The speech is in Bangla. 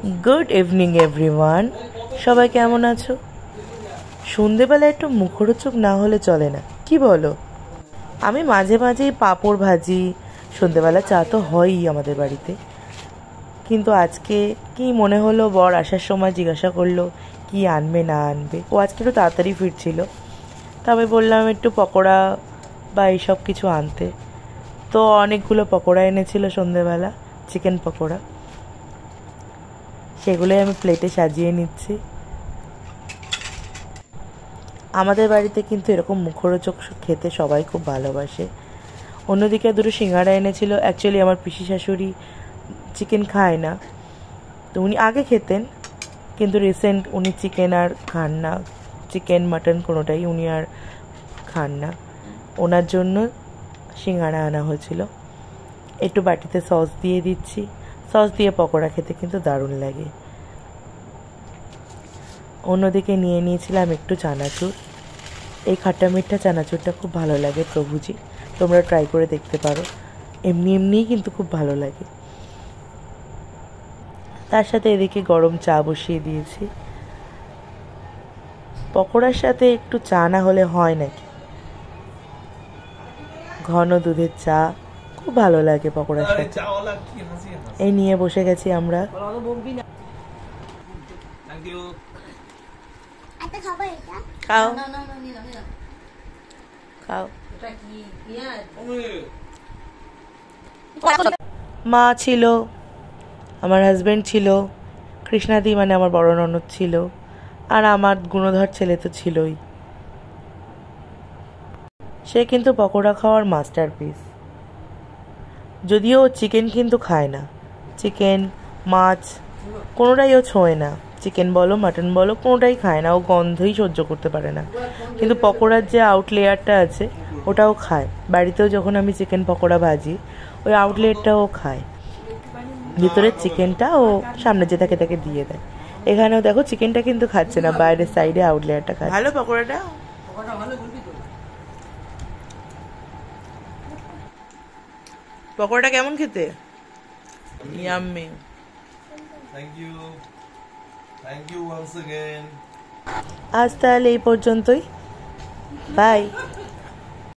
গুড ইভিনিং এভরিওয়ান, সবাই কেমন আছো? সন্ধেবেলা একটু মুখরোচক না হলে চলে না, কি বলো? আমি মাঝে মাঝেই পাঁপড় ভাজি, সন্ধেবেলা চা তো হয়ই আমাদের বাড়িতে। কিন্তু আজকে কি মনে হলো, বর আসার সময় জিজ্ঞাসা করলো কি আনবে না আনবে। ও আজকে একটু তাড়াতাড়ি ফিরছিল, তবে বললাম একটু পকোড়া বা এইসব কিছু আনতে। তো অনেকগুলো পকোড়া এনেছিল সন্ধেবেলা, চিকেন পকোড়া। সেগুলোই আমি প্লেটে সাজিয়ে নিচ্ছি। আমাদের বাড়িতে কিন্তু এরকম মুখরোচক খেতে সবাই খুব ভালোবাসে। অন্যদিকে দুটো সিঙ্গাড়া এনেছিল। অ্যাকচুয়ালি আমার পিসি শাশুড়ি চিকেন খায় না, তো উনি আগে খেতেন, কিন্তু রিসেন্ট উনি চিকেন আর খান না, চিকেন মাটন কোনোটাই উনি আর খান না। ওনার জন্য সিঙ্গাড়া আনা হয়েছিল। একটু বাটিতে সস দিয়ে দিচ্ছি। সস দিয়ে পকোড়া খেতে কিন্তু দারুণ লাগে। অন্যদিকে নিয়ে নিয়েছিলাম একটু চানাচুর। এই খাট্টা মিঠা চানাচুরটা খুব ভালো লাগে প্রভুজি, তোমরা ট্রাই করে দেখতে পারো। এমনি এমনিই কিন্তু খুব ভালো লাগে। তার সাথে এদিকে গরম চা বসিয়ে দিয়েছি। পকোড়ার সাথে একটু চা না হলে হয় নাকি? ঘন দুধের চা খুব ভালো লাগে পকোড়ার সাথে। এই নিয়ে বসে গেছি আমরা। খাও খাও। মা ছিল, আমার হাজবেন্ড ছিল, কৃষ্ণাদি মানে আমার বড় ননদ ছিল, আর আমার গুণধর ছেলে তো ছিলই। সে কিন্তু পকোড়া খাওয়ার মাস্টারপিস। যদিও ও চিকেন কিন্তু খায় না, চিকেন মাছ কোনোটাই ও ছোঁয় না। চিকেন বলো মাটন বলো কোনোটাই খায় না, ও গন্ধই সহ্য করতে পারে না। কিন্তু পকোড়ার যে আউট লেয়ারটা আছে ওটাও খায়। বাড়িতেও যখন আমি চিকেন পকোড়া ভাজি, ওই আউট লেয়ারটাও খায়। ভিতরের চিকেনটা ও সামনে যে থাকে তাকে দিয়ে দেয়। এখানেও দেখো চিকেনটা কিন্তু খাচ্ছে না, বাইরের সাইডে আউট লেয়ারটা খায়। ভালো পকোড়াটা, পকোড়াটা কেমন খেতে? Yummy. Thank you once again. আজ তাহলে এই পর্যন্তই, বাই।